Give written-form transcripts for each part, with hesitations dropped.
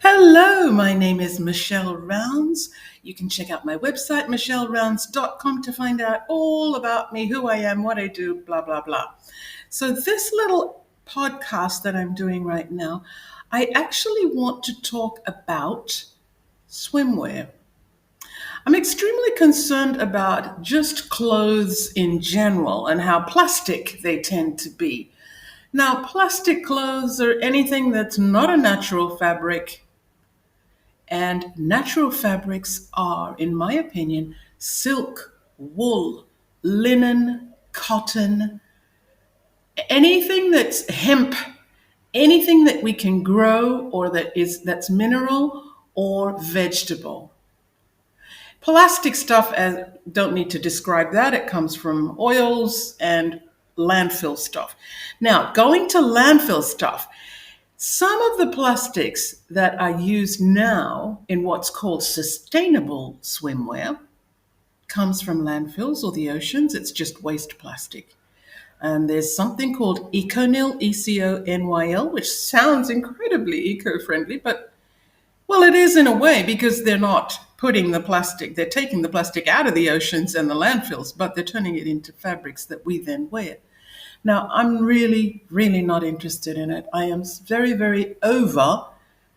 Hello, my name is Michelle Rounds. You can check out my website, michellerounds.com, to find out all about me, who I am, what I do, blah, blah, blah. So, this little podcast that I'm doing right now, I actually want to talk about swimwear. I'm extremely concerned about just clothes in general and how plastic they tend to be. Now, plastic clothes are anything that's not a natural fabric. And natural fabrics are, in my opinion, silk, wool, linen, cotton, anything that's hemp, anything that we can grow or that's mineral or vegetable. Plastic stuff, as don't need to describe that. It comes from oils and landfill stuff. Now, going to landfill stuff, some of the plastics that are used now in what's called sustainable swimwear comes from landfills or the oceans. It's just waste plastic. And there's something called Econyl, Econyl, which sounds incredibly eco-friendly, but well, it is in a way because they're not putting the plastic, they're taking the plastic out of the oceans and the landfills, but they're turning it into fabrics that we then wear. Now, I'm really, really not interested in it. I am very, very over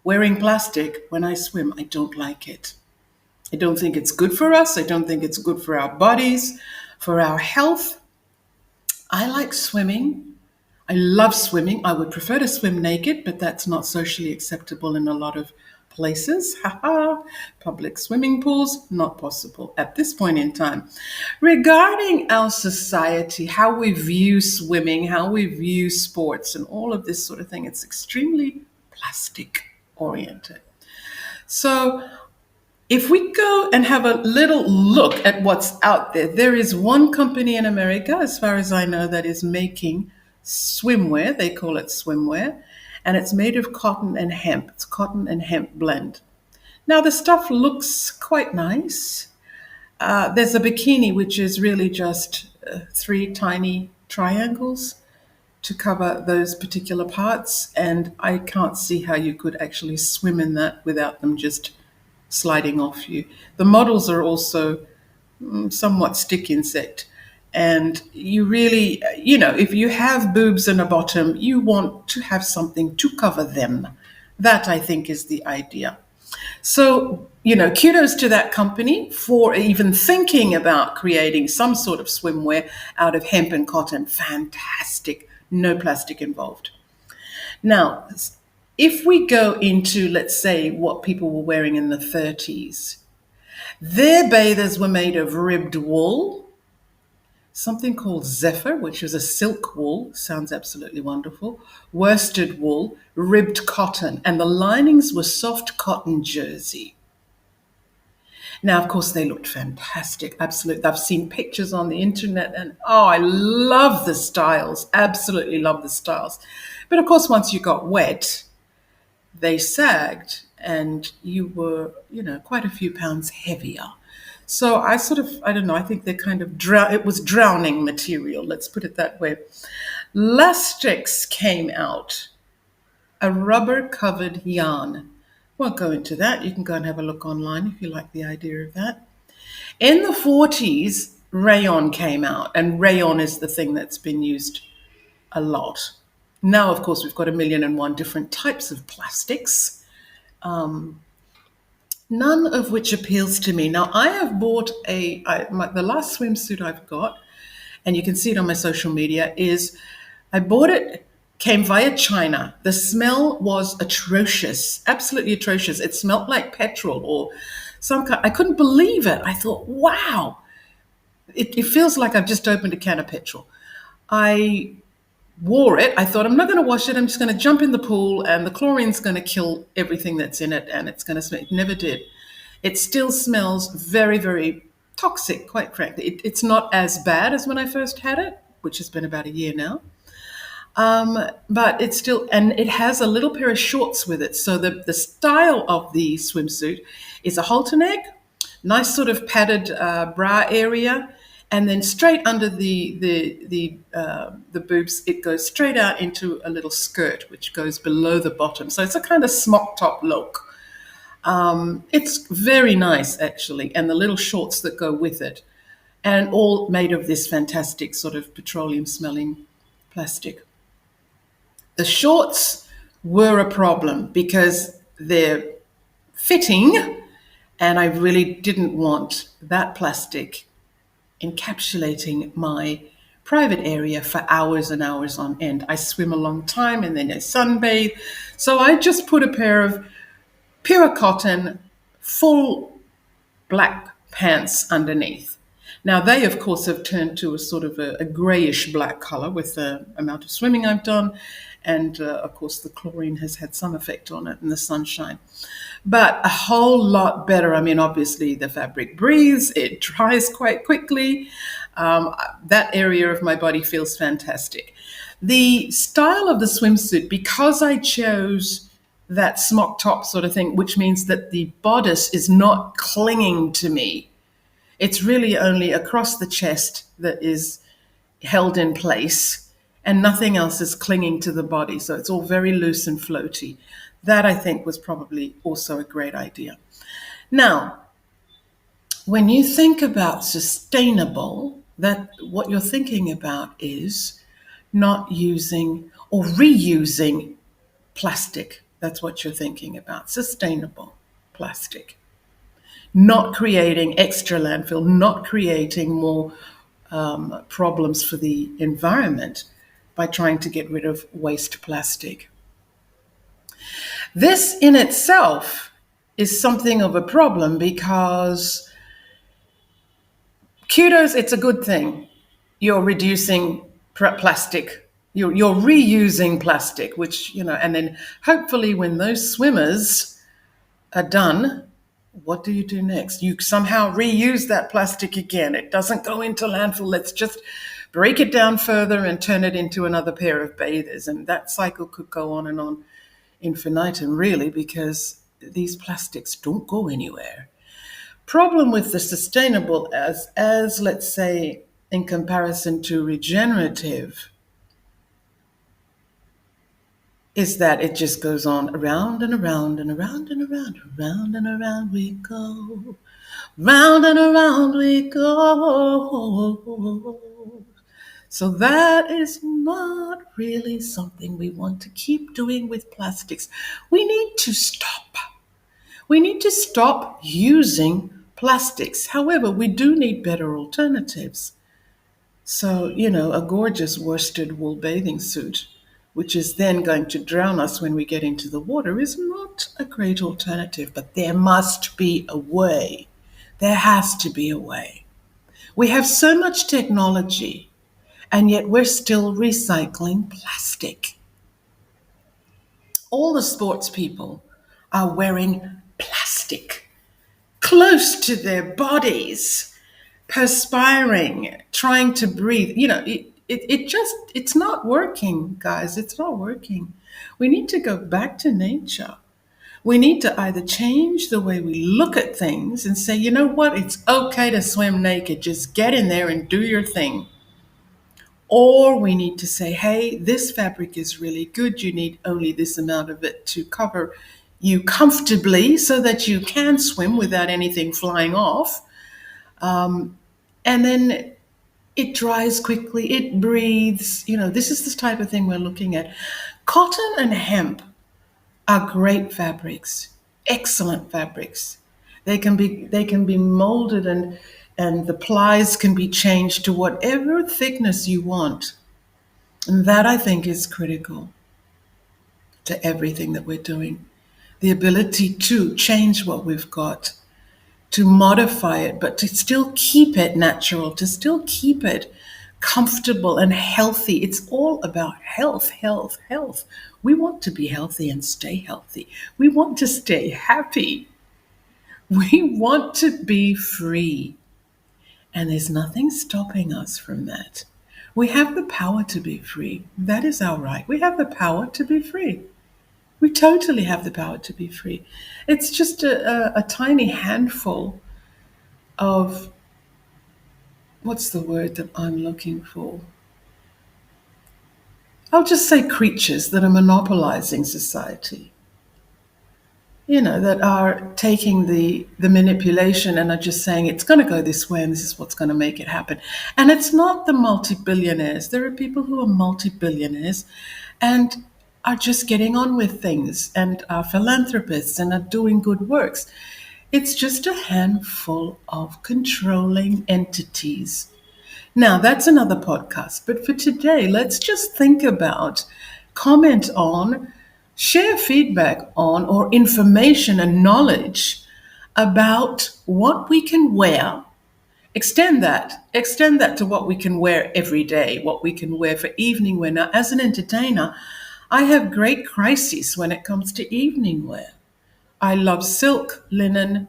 wearing plastic when I swim. I don't like it. I don't think it's good for us. I don't think it's good for our bodies, for our health. I like swimming. I love swimming. I would prefer to swim naked, but that's not socially acceptable in a lot of places. Haha, public swimming pools, not possible at this point in time. Regarding our society, how we view swimming, how we view sports, and all of this sort of thing, it's extremely plastic oriented. So if we go and have a little look at what's out there, there is one company in America, as far as I know, that is making swimwear. They call it swimwear, and it's made of cotton and hemp. It's cotton and hemp blend. Now, the stuff looks quite nice. There's a bikini, which is really just three tiny triangles to cover those particular parts, and I can't see how you could actually swim in that without them just sliding off you. The models are also somewhat stick insect. And you really, if you have boobs and a bottom, you want to have something to cover them. That, I think, is the idea. So, kudos to that company for even thinking about creating some sort of swimwear out of hemp and cotton. Fantastic. No plastic involved. Now, if we go into, let's say, what people were wearing in the 30s, their bathers were made of ribbed wool, something called zephyr, which is a silk wool, sounds absolutely wonderful, worsted wool, ribbed cotton, and the linings were soft cotton jersey. Now, of course, they looked fantastic, absolutely. I've seen pictures on the internet, and I love the styles, absolutely love the styles. But of course, once you got wet, they sagged and you were, quite a few pounds heavier. So I don't know, I think they kind of it was drowning material, let's put it that way. Lastex came out, a rubber covered yarn. Won't go into that. You can go and have a look online if you like the idea of that. In the 40s, rayon came out, and rayon is the thing that's been used a lot. Now, of course, we've got 1,000,001 different types of plastics, none of which appeals to me. Now, I have bought the last swimsuit I've got, and you can see it on my social media, I bought it, came via China. The smell was atrocious, absolutely atrocious. It smelled like petrol or some kind. I couldn't believe it. I thought, wow, it feels like I've just opened a can of petrol. I wore it. I thought, I'm not going to wash it. I'm just going to jump in the pool and the chlorine's going to kill everything that's in it and it's going to smell. It never did. It still smells very, very toxic, quite frankly. It's not as bad as when I first had it, which has been about a year now. But it's still, and it has a little pair of shorts with it. So the style of the swimsuit is a halter neck, nice sort of padded bra area, and then straight under the boobs, it goes straight out into a little skirt, which goes below the bottom. So it's a kind of smock top look. It's very nice, actually, and the little shorts that go with it, and all made of this fantastic sort of petroleum smelling plastic. The shorts were a problem because they're fitting, and I really didn't want that plastic encapsulating my private area for hours and hours on end. I swim a long time and then I sunbathe. So I just put a pair of pure cotton, full black pants underneath. Now, they, of course, have turned to a sort of a grayish black color with the amount of swimming I've done. And of course, the chlorine has had some effect on it and the sunshine. But a whole lot better. I mean, obviously, the fabric breathes, it dries quite quickly. That area of my body feels fantastic. The style of the swimsuit, because I chose that smock top sort of thing, which means that the bodice is not clinging to me. It's really only across the chest that is held in place, and nothing else is clinging to the body. So it's all very loose and floaty. That, I think, was probably also a great idea. Now, when you think about sustainable, that what you're thinking about is not using or reusing plastic. That's what you're thinking about. Sustainable plastic. Not creating extra landfill, not creating more problems for the environment by trying to get rid of waste plastic. This in itself is something of a problem because kudos, it's a good thing. You're reducing plastic. You're reusing plastic, which, and then hopefully when those swimmers are done, what do you do next? You somehow reuse that plastic again. It doesn't go into landfill. Let's just break it down further and turn it into another pair of bathers. And that cycle could go on infinitum, really, because these plastics don't go anywhere. Problem with the sustainable as let's say, in comparison to regenerative, is that it just goes on around and around and around and around, around and around we go, round and around we go. So that is not really something we want to keep doing with plastics. We need to stop. We need to stop using plastics. However, we do need better alternatives. So, a gorgeous worsted wool bathing suit, which is then going to drown us when we get into the water, is not a great alternative. But there must be a way. There has to be a way. We have so much technology, and yet we're still recycling plastic. All the sports people are wearing plastic close to their bodies, perspiring, trying to breathe. It's not working, guys. It's not working. We need to go back to nature. We need to either change the way we look at things and say, you know what, it's okay to swim naked. Just get in there and do your thing. Or we need to say, hey, this fabric is really good. You need only this amount of it to cover you comfortably so that you can swim without anything flying off. And then it dries quickly, it breathes. This is the type of thing we're looking at. Cotton and hemp are great fabrics, excellent fabrics. They can be molded and the plies can be changed to whatever thickness you want. And that, I think, is critical to everything that we're doing. The ability to change what we've got, to modify it, but to still keep it natural, to still keep it comfortable and healthy. It's all about health, health, health. We want to be healthy and stay healthy. We want to stay happy. We want to be free. And there's nothing stopping us from that. We have the power to be free. That is our right. We have the power to be free. We totally have the power to be free. It's just a tiny handful of, what's the word that I'm looking for? I'll just say creatures that are monopolizing society. that are taking the manipulation and are just saying it's going to go this way and this is what's going to make it happen. And it's not the multi-billionaires. There are people who are multi-billionaires and are just getting on with things and are philanthropists and are doing good works. It's just a handful of controlling entities. Now, that's another podcast. But for today, let's just think about, comment on, share feedback on, or information and knowledge about what we can wear. Extend that to what we can wear every day, what we can wear for evening wear. Now, as an entertainer, I have great crises when it comes to evening wear. I love silk, linen,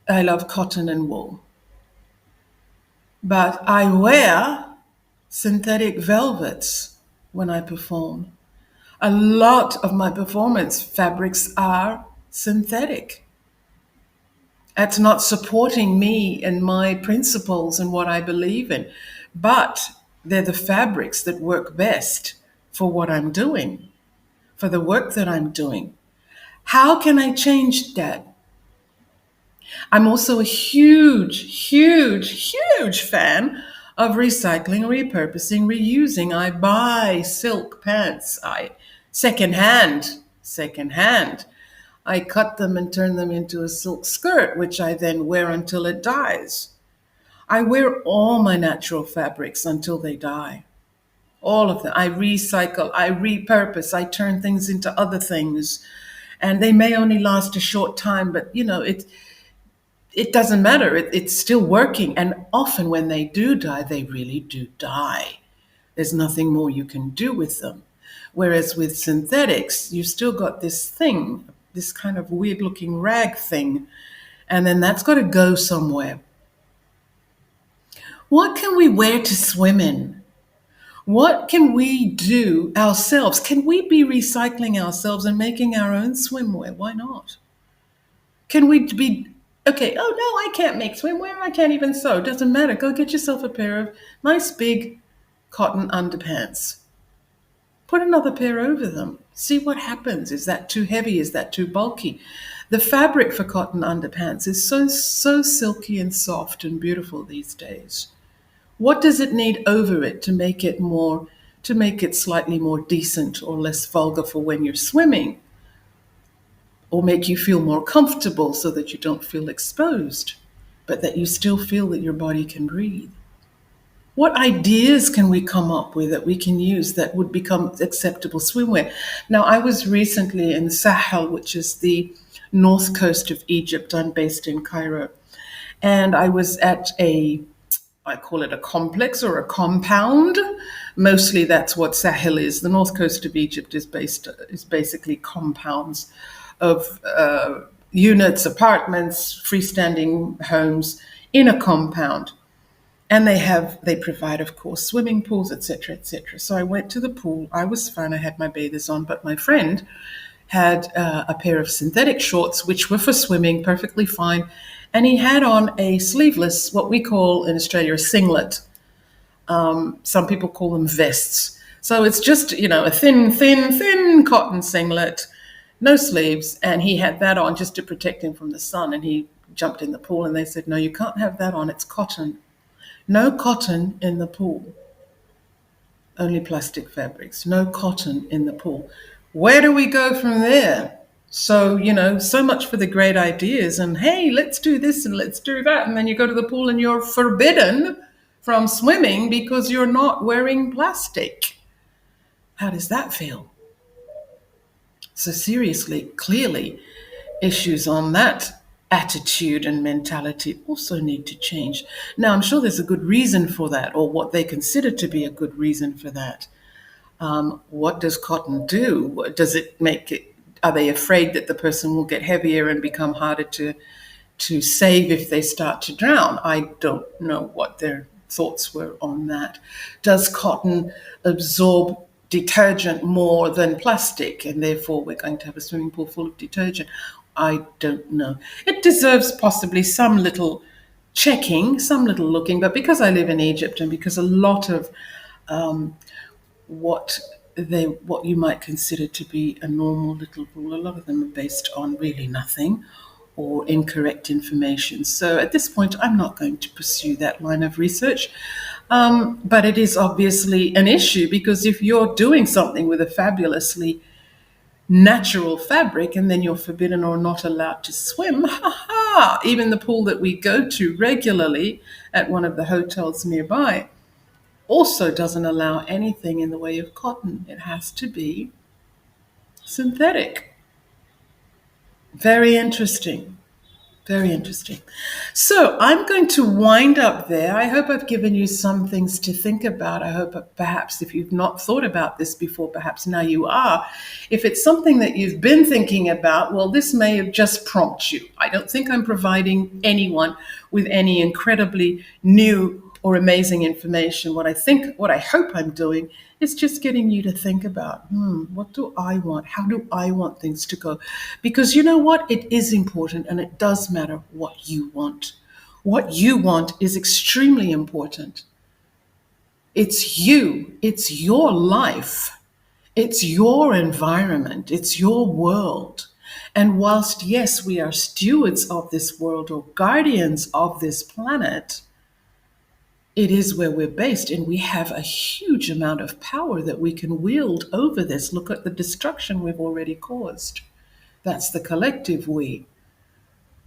I love cotton and wool. But I wear synthetic velvets when I perform. A lot of my performance fabrics are synthetic. That's not supporting me and my principles and what I believe in, but they're the fabrics that work best for what I'm doing, for the work that I'm doing. How can I change that? I'm also a huge fan of recycling, repurposing, reusing. I buy silk pants. I secondhand. I cut them and turn them into a silk skirt, which I then wear until it dies. I wear all my natural fabrics until they die. All of them. I recycle, I repurpose, I turn things into other things. And they may only last a short time, but it doesn't matter. It's still working. And often when they do die, they really do die. There's nothing more you can do with them. Whereas with synthetics, you still got this thing, this kind of weird looking rag thing. And then that's got to go somewhere. What can we wear to swim in? What can we do ourselves? Can we be recycling ourselves and making our own swimwear? Why not? Can we be, okay, oh no, I can't make swimwear. I can't even sew. Doesn't matter. Go get yourself a pair of nice big cotton underpants. Put another pair over them. See what happens. Is that too heavy? Is that too bulky? The fabric for cotton underpants is so silky and soft and beautiful these days. What does it need over it to make it slightly more decent or less vulgar for when you're swimming? Or make you feel more comfortable so that you don't feel exposed, but that you still feel that your body can breathe? What ideas can we come up with that we can use that would become acceptable swimwear? Now, I was recently in Sahel, which is the north coast of Egypt. I'm based in Cairo. And I was at I call it a complex or a compound. Mostly that's what Sahel is. The north coast of Egypt is basically compounds of units, apartments, freestanding homes in a compound. And they provide, of course, swimming pools, etc., etc. So I went to the pool. I was fine. I had my bathers on, but my friend had a pair of synthetic shorts, which were for swimming, perfectly fine. And he had on a sleeveless, what we call in Australia, a singlet. Some people call them vests. So it's just, a thin cotton singlet, no sleeves. And he had that on just to protect him from the sun. And he jumped in the pool and they said, no, you can't have that on. It's cotton. No cotton in the pool. Only plastic fabrics. No cotton in the pool. Where do we go from there? So, so much for the great ideas and hey, let's do this and let's do that. And then you go to the pool and you're forbidden from swimming because you're not wearing plastic. How does that feel? So seriously, clearly, issues on that attitude and mentality also need to change. Now, I'm sure there's a good reason for that, or what they consider to be a good reason for that. What does cotton do? Does it make it? Are they afraid that the person will get heavier and become harder to save if they start to drown? I don't know what their thoughts were on that. Does cotton absorb detergent more than plastic, and therefore we're going to have a swimming pool full of detergent? I don't know. It deserves possibly some little checking, some little looking, but because I live in Egypt and because a lot of what they what you might consider to be a normal little rule. A lot of them are based on really nothing or incorrect information. So at this point, I'm not going to pursue that line of research. But it is obviously an issue, because if you're doing something with a fabulously natural fabric and then you're forbidden or not allowed to swim, even the pool that we go to regularly at one of the hotels nearby also doesn't allow anything in the way of cotton. It has to be synthetic. Very interesting. Very interesting. So I'm going to wind up there. I hope I've given you some things to think about. I hope perhaps if you've not thought about this before, perhaps now you are. If it's something that you've been thinking about, well, this may have just prompted you. I don't think I'm providing anyone with any incredibly new or amazing information. What I hope I'm doing is just getting you to think about, what do I want? How do I want things to go? Because you know what? It is important, and it does matter what you want. What you want is extremely important. It's you. It's your life. It's your environment. It's your world. And whilst, yes, we are stewards of this world or guardians of this planet, it is where we're based, and we have a huge amount of power that we can wield over this. Look at the destruction we've already caused. That's the collective we.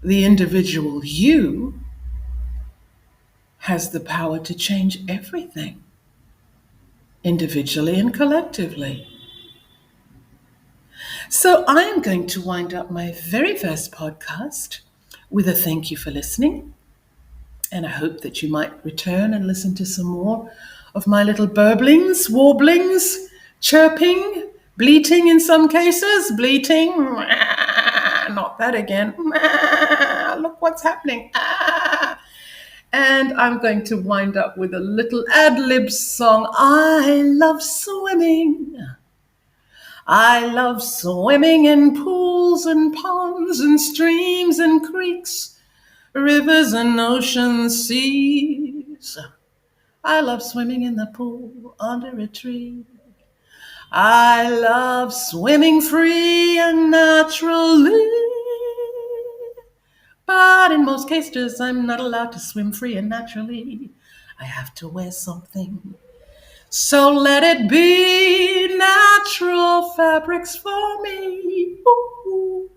The individual you has the power to change everything, individually and collectively. So I am going to wind up my very first podcast with a thank you for listening. And I hope that you might return and listen to some more of my little burblings, warblings, chirping, bleating in some cases, bleating, not that again, look what's happening. And I'm going to wind up with a little ad-lib song. I love swimming. I love swimming in pools and ponds and streams and creeks, rivers and oceans, seas. I love swimming in the pool under a tree. I love swimming free and naturally. But in most cases, I'm not allowed to swim free and naturally. I have to wear something. So let it be natural fabrics for me. Ooh.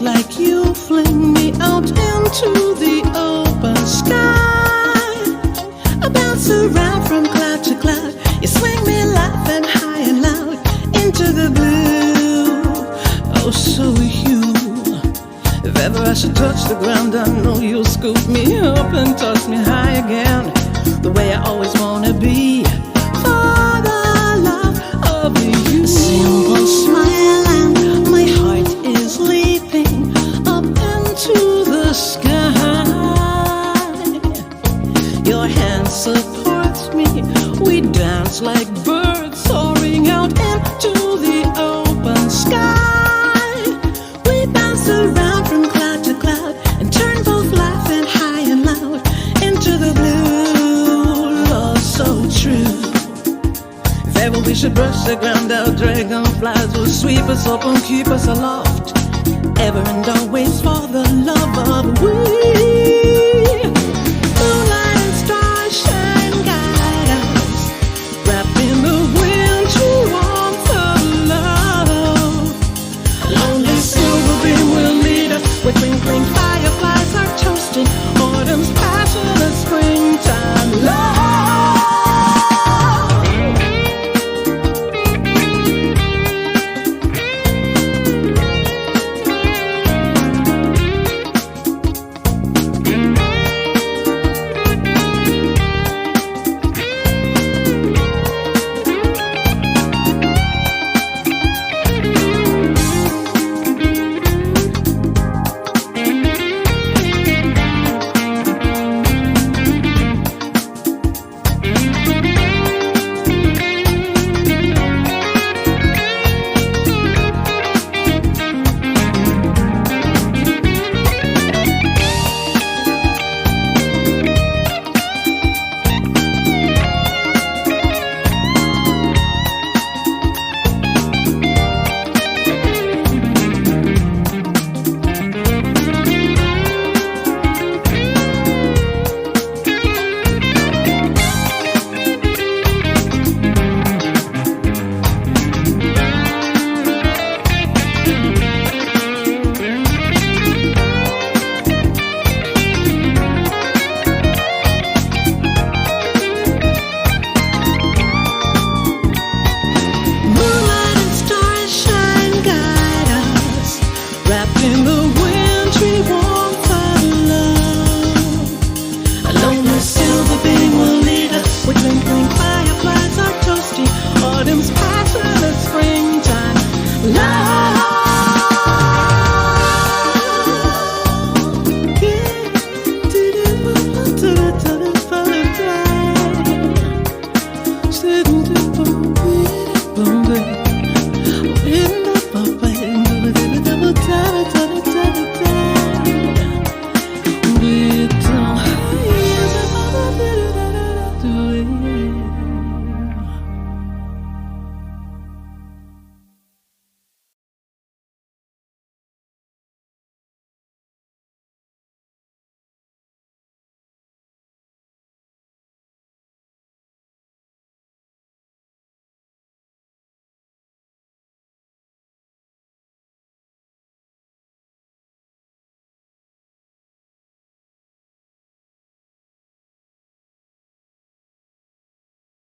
Like you fling me out into the open sky. I bounce around from cloud to cloud. You swing me laughing high and loud into the blue. Oh, so you. If ever I should touch the ground, I know you'll scoop me up and toss me high again, the way I always wanna be. For the love of you. A simple smile and my heart is leaping up into the sky. Your hand supports me. We dance like birds soaring out into the open sky. We bounce around from cloud to cloud and turn both laughing high and loud into the blue. Love so true. If ever we should brush the ground out, dragonflies will sweep us up and keep us aloft, ever and always for the love of we.